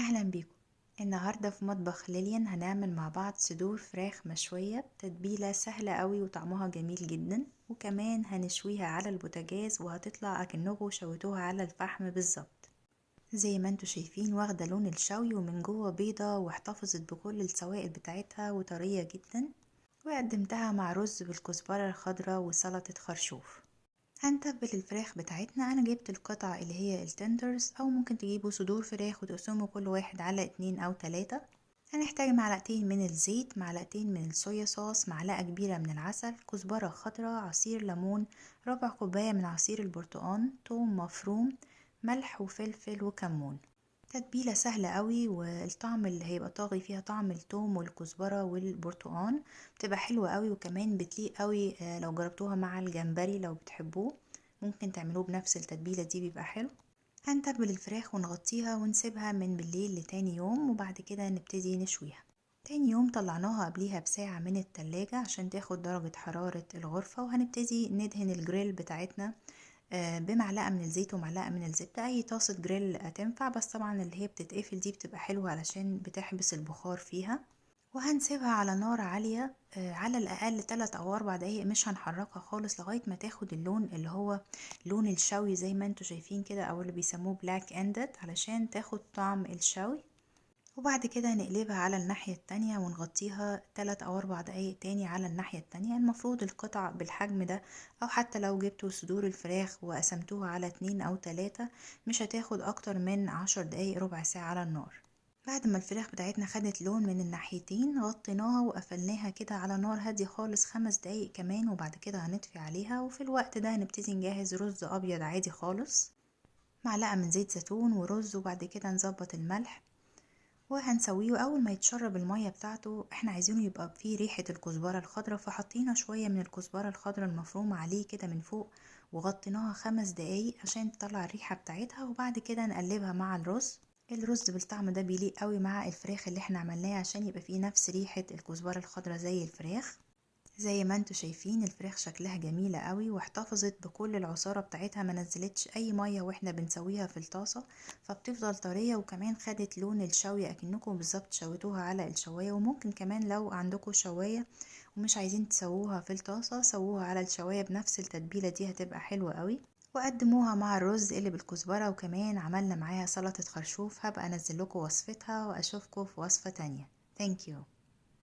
أهلا بيكم. النهاردة في مطبخ ليليان هنعمل مع بعض صدور فراخ مشوية بتتبيلة سهلة قوي وطعمها جميل جدا، وكمان هنشويها على البوتاجاز وهتطلع أكنكم شويتوها على الفحم بالظبط. زي ما انتوا شايفين واخدة لون الشوي ومن جوه بيضة واحتفظت بكل السوائل بتاعتها وطرية جدا، وقدمتها مع رز بالكزبرة الخضراء وسلطة خرشوف. هنتبل الفراخ بتاعتنا. انا جبت القطع اللي هي التندرز، او ممكن تجيبوا صدور فراخ وتقسموا كل واحد على 2 أو 3. هنحتاج معلقتين من الزيت، معلقتين من الصويا صوص، معلقة كبيرة من العسل، كزبرة خضراء، عصير ليمون، ربع كوباية من عصير البرتقال، توم مفروم، ملح وفلفل وكمون. تتبيلة سهلة قوي، والطعم اللي هيبقى طاغي فيها طعم التوم والكزبرة والبرتقان بتبقى حلوة قوي، وكمان بتليق قوي لو جربتوها مع الجمبري لو بتحبوه ممكن تعملوه بنفس التتبيلة دي بيبقى حلو. هنتبل الفراخ ونغطيها ونسيبها من بالليل لتاني يوم، وبعد كده نبتدي نشويها. تاني يوم طلعناها قبليها بساعة من التلاجة عشان تاخد درجة حرارة الغرفة، وهنبتدي ندهن الجريل بتاعتنا بمعلقة من الزيت ومعلقة من الزبدة. أي طاسة جريل تنفع، بس طبعا اللي هي بتتقفل دي بتبقى حلوة علشان بتحبس البخار فيها. وهنسيبها على نار عالية على الأقل 3 أو 4 دقايق، مش هنحركها خالص لغاية ما تاخد اللون اللي هو لون الشوي زي ما انتوا شايفين كده، أو اللي بيسموه بلاك اندد، علشان تاخد طعم الشوي. وبعد كده نقلبها على الناحية التانية ونغطيها 3 أو 4 دقايق تاني على الناحية التانية. المفروض القطع بالحجم ده، أو حتى لو جبتوا صدور الفراخ وقسمتوها على 2 أو 3 مش هتاخد أكتر من 10 دقايق، ربع ساعة على النار. بعد ما الفراخ بتاعتنا خدت لون من الناحيتين غطيناها وقفلناها كده على نار هادية خالص 5 دقايق كمان، وبعد كده هنطفي عليها. وفي الوقت ده هنبتدي نجهز رز أبيض عادي خالص، معلقة من زيت زيتون ورز، وبعد كده نظبط الملح وهنسويه. اول ما يتشرب المية بتاعته احنا عايزينه يبقى فيه ريحة الكزبرة الخضراء، فحطينا شوية من الكزبرة الخضراء المفرومة عليه كده من فوق، وغطيناها 5 دقايق عشان تطلع الريحة بتاعتها. وبعد كده نقلبها مع الرز بالطعم ده بيليق قوي مع الفراخ اللي احنا عملناه عشان يبقى فيه نفس ريحة الكزبرة الخضراء زي الفراخ. زي ما انتوا شايفين الفراخ شكلها جميلة قوي، واحتفظت بكل العصارة بتاعتها، ما نزلتش اي مية واحنا بنسويها في الطاسة، فبتفضل طرية، وكمان خدت لون الشوي اكنكم بالظبط شويتوها على الشواية. وممكن كمان لو عندكم شواية ومش عايزين تسووها في الطاسة، سووها على الشواية بنفس التتبيلة دي هتبقى حلوة قوي. وقدموها مع الرز اللي بالكزبرة، وكمان عملنا معاها سلطة خرشوف. هبقى انزل لكم وصفتها واشوفكم في وصفة تانية. Thank you.